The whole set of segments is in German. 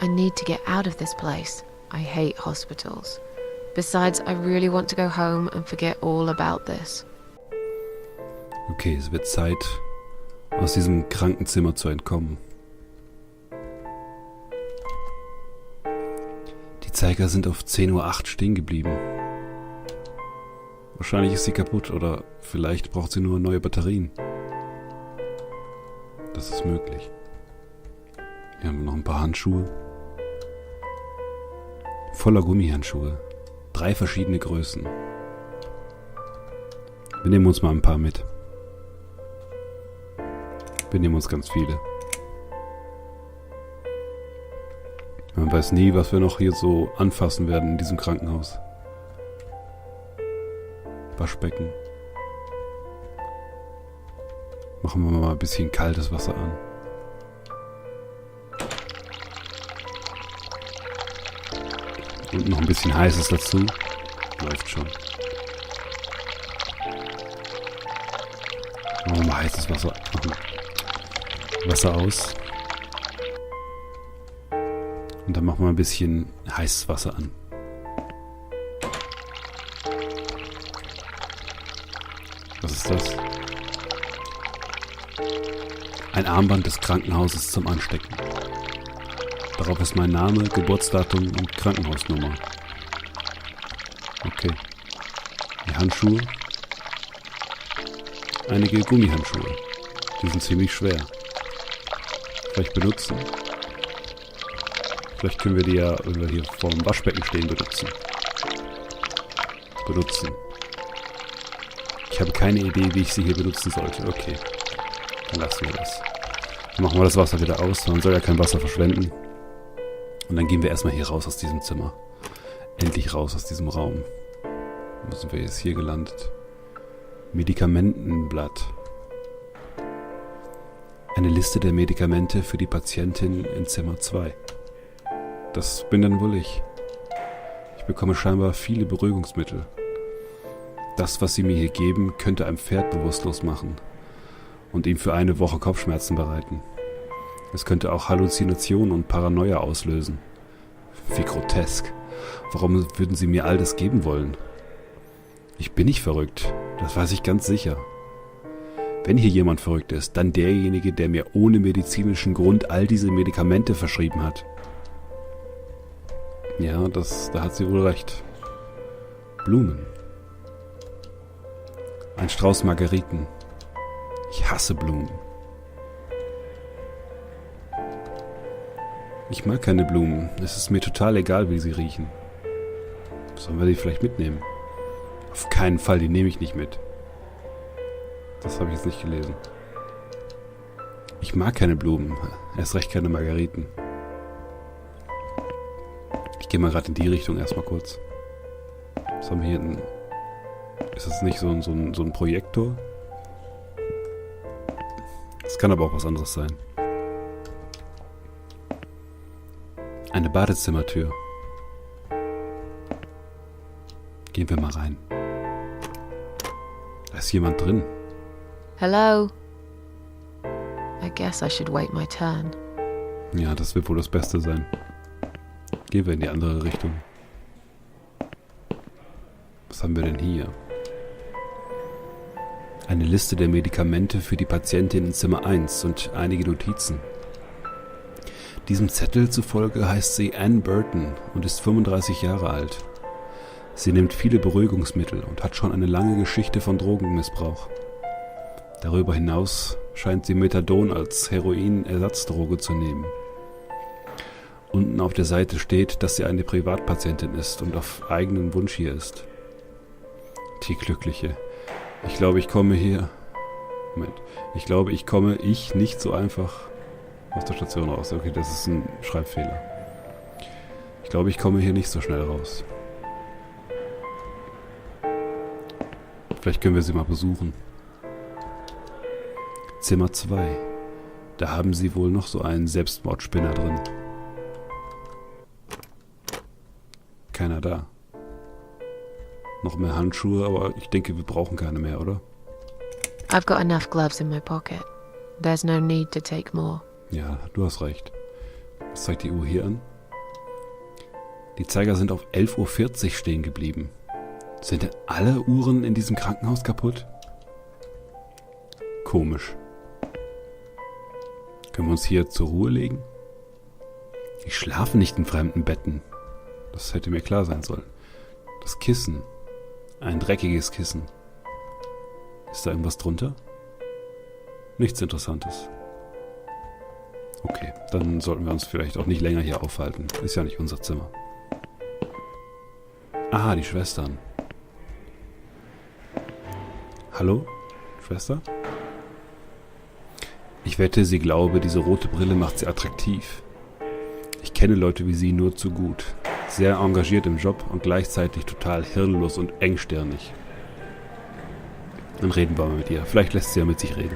I need to get out of this place. I hate hospitals. Besides, I really want to go home and forget all about this. Okay, es wird Zeit, aus diesem Krankenzimmer zu entkommen. Die Zeiger sind auf 10:08 Uhr stehen geblieben. Wahrscheinlich ist sie kaputt oder vielleicht braucht sie nur neue Batterien. Das ist möglich. Hier haben wir noch ein paar Handschuhe. Voller Gummihandschuhe. 3 verschiedene Größen. Wir nehmen uns mal ein paar mit. Wir nehmen uns ganz viele. Man weiß nie, was wir noch hier so anfassen werden in diesem Krankenhaus. Waschbecken. Machen wir mal ein bisschen kaltes Wasser an. Und noch ein bisschen heißes dazu. Läuft schon. Machen wir mal heißes Wasser. Wasser aus. Und dann machen wir ein bisschen heißes Wasser an. Was ist das? Ein Armband des Krankenhauses zum Anstecken. Darauf ist mein Name, Geburtsdatum und Krankenhausnummer. Okay. Die Handschuhe. Einige Gummihandschuhe. Die sind ziemlich schwer. Vielleicht benutzen. Vielleicht können wir die ja, wenn wir hier vor dem Waschbecken stehen, benutzen. Ich habe keine Idee, wie ich sie hier benutzen sollte. Okay. Dann lassen wir das. Dann machen wir das Wasser wieder aus. Man soll ja kein Wasser verschwenden. Und dann gehen wir erstmal hier raus aus diesem Zimmer. Endlich raus aus diesem Raum. Wo sind wir jetzt hier gelandet? Medikamentenblatt. Eine Liste der Medikamente für die Patientin in Zimmer 2. Das bin dann wohl ich. Ich bekomme scheinbar viele Beruhigungsmittel. Das, was sie mir hier geben, könnte ein Pferd bewusstlos machen und ihm für eine Woche Kopfschmerzen bereiten. Es könnte auch Halluzinationen und Paranoia auslösen. Wie grotesk. Warum würden sie mir all das geben wollen? Ich bin nicht verrückt, das weiß ich ganz sicher. Wenn hier jemand verrückt ist, dann derjenige, der mir ohne medizinischen Grund all diese Medikamente verschrieben hat. Ja, da hat sie wohl recht. Blumen. Ein Strauß Margeriten. Ich hasse Blumen. Ich mag keine Blumen. Es ist mir total egal, wie sie riechen. Sollen wir die vielleicht mitnehmen? Auf keinen Fall, die nehme ich nicht mit. Das habe ich jetzt nicht gelesen. Ich mag keine Blumen. Erst recht keine Margeriten. Ich gehe mal gerade in die Richtung erstmal kurz. Was haben wir hier? Ist das nicht so ein Projektor? Das kann aber auch was anderes sein. Eine Badezimmertür. Gehen wir mal rein. Da ist jemand drin. Hello? I guess I should wait my turn. Ja, das wird wohl das Beste sein. Gehen wir in die andere Richtung. Was haben wir denn hier? Eine Liste der Medikamente für die Patientin in Zimmer 1 und einige Notizen. Diesem Zettel zufolge heißt sie Ann Burton und ist 35 Jahre alt. Sie nimmt viele Beruhigungsmittel und hat schon eine lange Geschichte von Drogenmissbrauch. Darüber hinaus scheint sie Methadon als Heroinersatzdroge zu nehmen. Unten auf der Seite steht, dass sie eine Privatpatientin ist und auf eigenen Wunsch hier ist. Die Glückliche. Ich glaube, ich komme nicht so einfach aus der Station raus. Okay, das ist ein Schreibfehler. Ich glaube, ich komme hier nicht so schnell raus. Vielleicht können wir sie mal besuchen. Zimmer 2. Da haben sie wohl noch so einen Selbstmordspinner drin. Keiner da. Noch mehr Handschuhe, aber ich denke, wir brauchen keine mehr, oder? I've got enough gloves in my pocket. There's no need to take more. Ja, du hast recht. Was zeigt die Uhr hier an? Die Zeiger sind auf 11:40 Uhr stehen geblieben. Sind denn alle Uhren in diesem Krankenhaus kaputt? Komisch. Können wir uns hier zur Ruhe legen? Ich schlafe nicht in fremden Betten. Das hätte mir klar sein sollen. Das Kissen. Ein dreckiges Kissen. Ist da irgendwas drunter? Nichts Interessantes. Okay, dann sollten wir uns vielleicht auch nicht länger hier aufhalten. Ist ja nicht unser Zimmer. Aha, die Schwestern. Hallo, Schwester? Ich wette, sie glaube, diese rote Brille macht sie attraktiv. Ich kenne Leute wie sie nur zu gut. Sehr engagiert im Job und gleichzeitig total hirnlos und engstirnig. Dann reden wir mal mit ihr. Vielleicht lässt sie ja mit sich reden.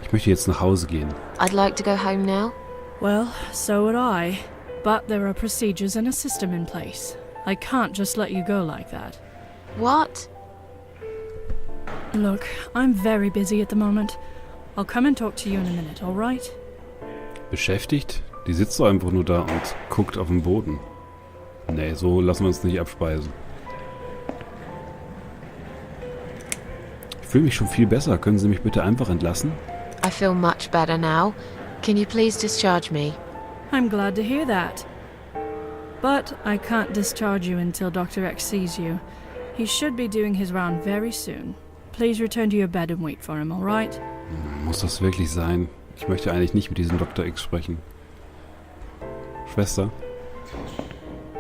Ich möchte jetzt nach Hause gehen. I'd like to go home now. Well, so would I. But there are procedures and a system in place. I can't just let you go like that. What? Look, I'm very busy at the moment. I'll come and talk to you in a minute, all right? Beschäftigt? Die sitzt doch einfach nur da und guckt auf den Boden. Nee, so lassen wir uns nicht abspeisen. Ich fühle mich schon viel besser. Können Sie mich bitte einfach entlassen? I feel much better now. Can you please discharge me? I'm glad to hear that. But I can't discharge you until Dr. X sees you. He should be doing his round very soon. Please return to your bed and wait for him, all right? Muss das wirklich sein? Ich möchte eigentlich nicht mit diesem Dr. X sprechen. Schwester?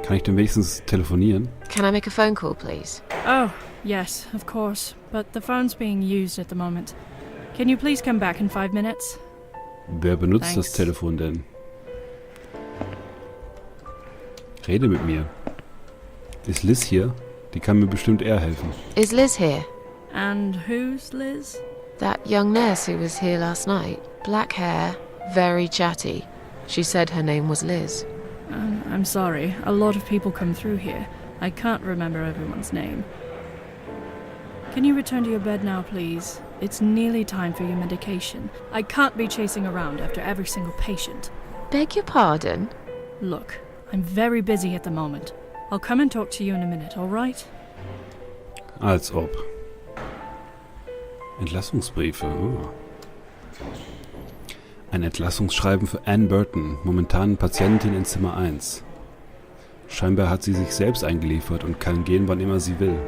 Kann ich denn wenigstens telefonieren? Can I make a phone call, please? Oh, yes, of course. But the phone's being used at the moment. Can you please come back in 5 minutes? Wer benutzt Thanks. das Telefon denn? Rede mit mir. Ist Liz hier? Die kann mir bestimmt eher helfen. Is Liz here? And who's Liz? That young nurse who was here last night. Black hair, very chatty. She said her name was Liz. I'm sorry. A lot of people come through here. I can't remember everyone's name. Can you return to your bed now, please? It's nearly time for your medication. I can't be chasing around after every single patient. Beg your pardon? Look, I'm very busy at the moment. I'll come and talk to you in a minute, all right? Als ob. Entlassungsbriefe. Oh. Ein Entlassungsschreiben für Ann Burton, momentan Patientin in Zimmer 1. Scheinbar hat sie sich selbst eingeliefert und kann gehen, wann immer sie will.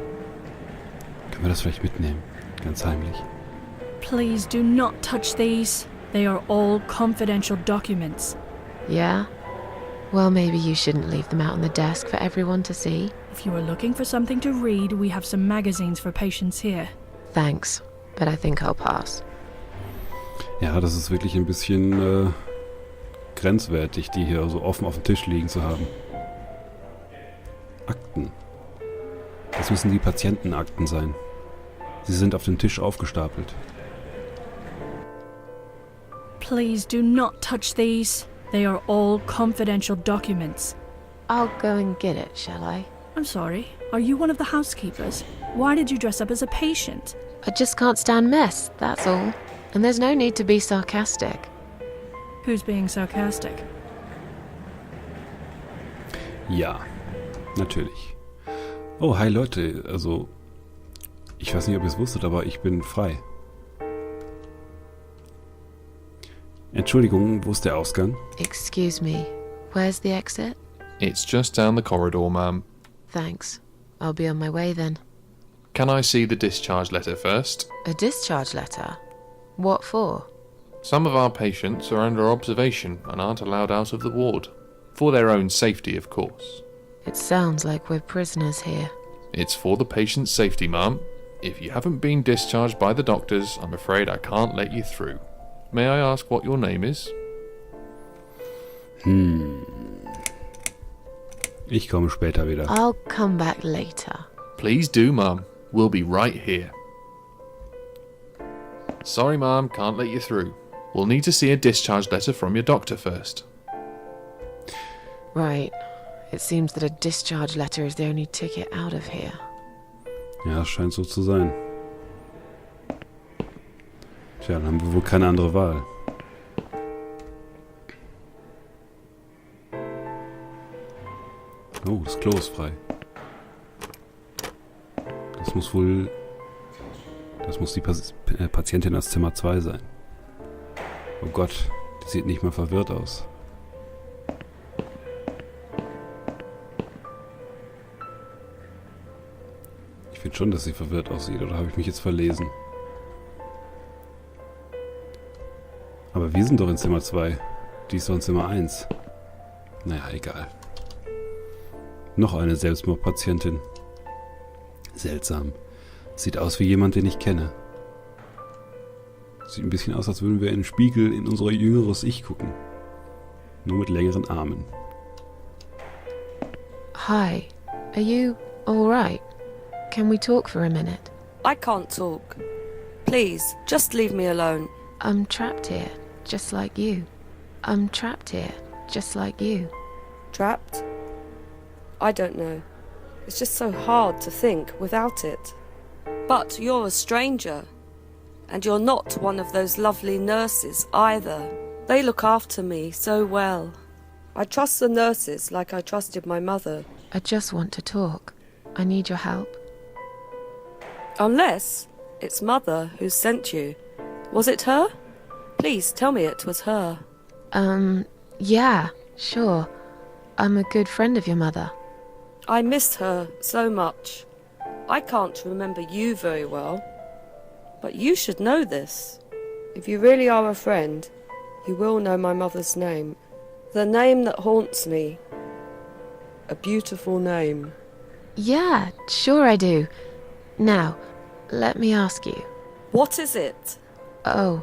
Können wir das vielleicht mitnehmen? Ganz heimlich. Please do not touch these. They are all confidential documents. Yeah? Well, maybe you shouldn't leave them out on the desk for everyone to see. If you are looking for something to read, we have some magazines for patients here. Thanks, but I think I'll pass. Ja, das ist wirklich ein bisschen grenzwertig, die hier so offen auf dem Tisch liegen zu haben. Akten. Das müssen die Patientenakten sein. Sie sind auf dem Tisch aufgestapelt. Please do not touch these. They are all confidential documents. I'll go and get it, shall I? I'm sorry. Are you one of the housekeepers? Why did you dress up as a patient? I just can't stand mess, that's all. And there's no need to be sarcastic. Who's being sarcastic? Ja, natürlich. Oh, hi Leute, also ich weiß nicht, ob ihr es wusstet, aber ich bin frei. Entschuldigung, wo ist der Ausgang? Excuse me, where's the exit? It's just down the corridor, ma'am. Thanks. I'll be on my way then. Can I see the discharge letter first? A discharge letter? What for? Some of our patients are under observation and aren't allowed out of the ward. For their own safety, of course. It sounds like we're prisoners here. It's for the patient's safety, ma'am. If you haven't been discharged by the doctors, I'm afraid I can't let you through. May I ask what your name is? Ich komme später wieder. I'll come back later. Please do, ma'am. We'll be right here. Sorry, ma'am, can't let you through. We'll need to see a discharge letter from your doctor first. Right. It seems that a discharge letter is the only ticket out of here. Ja, es scheint so zu sein. Tja, dann haben wir wohl keine andere Wahl. Oh, das Klo ist frei. Das muss wohl... Das muss die Patientin aus Zimmer 2 sein. Oh Gott, die sieht nicht mal verwirrt aus. Ich finde schon, dass sie verwirrt aussieht, oder habe ich mich jetzt verlesen? Aber wir sind doch in Zimmer 2. Die ist doch in Zimmer 1. Naja, egal. Noch eine Selbstmordpatientin. Seltsam. Sieht aus wie jemand, den ich kenne. Sieht ein bisschen aus, als würden wir in den Spiegel in unser jüngeres Ich gucken. Nur mit längeren Armen. Hi, are you alright? Can we talk for a minute? I can't talk. Please, just leave me alone. I'm trapped here, just like you. I'm trapped here, just like you. Trapped? I don't know. It's just so hard to think without it. But you're a stranger. And you're not one of those lovely nurses either. They look after me so well. I trust the nurses like I trusted my mother. I just want to talk. I need your help. Unless it's Mother who sent you. Was it her? Please tell me it was her. Yeah, sure. I'm a good friend of your mother. I missed her so much. I can't remember you very well. But you should know this. If you really are a friend, you will know my mother's name. The name that haunts me. A beautiful name. Yeah, sure I do. Now, let me ask you. What is it? Oh,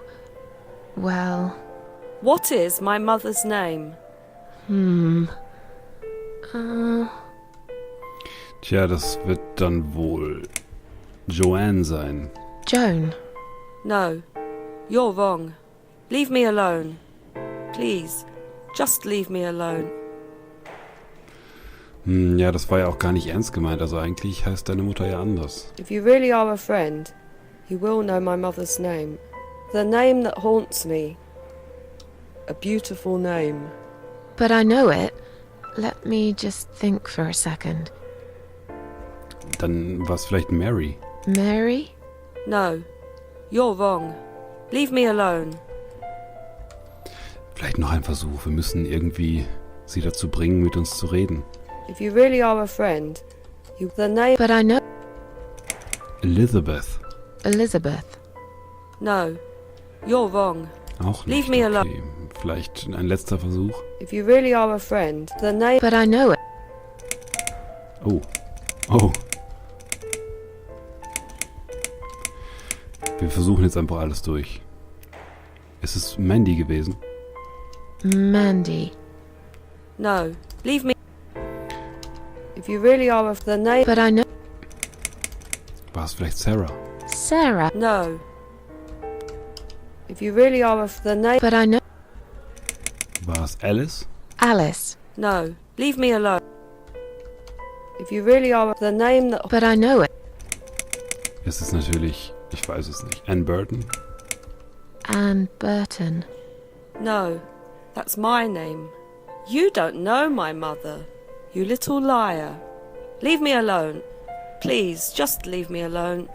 well... What is my mother's name? Tja, das wird dann wohl Joanne sein. Joan. No, you're wrong. Leave me alone. Please, just leave me alone. Ja, das war ja auch gar nicht ernst gemeint. Also eigentlich heißt deine Mutter ja anders. If you really are a friend, you will know my mother's name. The name that haunts me. A beautiful name. But I know it. Let me just think for a second. Dann war es vielleicht Mary. Mary? No, you're wrong. Leave me alone. Vielleicht noch ein Versuch. Wir müssen irgendwie sie dazu bringen, mit uns zu reden. If you really are a friend, the name... But I know... Elizabeth. Elizabeth. No, you're wrong. Auch nicht. Leave me alone. Okay. Vielleicht ein letzter Versuch. If you really are a friend, the name... But I know it. Oh. Oh. Wir versuchen jetzt einfach alles durch. Ist es Mandy gewesen? Mandy. No, leave me... If you really are of the name... But I know... War es vielleicht Sarah? Sarah. No. If you really are of the name... But I know... War es Alice? Alice. No, leave me alone. If you really are of the name that... But I know it. Es ist natürlich, ich weiß es nicht, Anne Burton? Anne Burton. No, that's my name. You don't know my mother. You little liar. Leave me alone. Please, just leave me alone.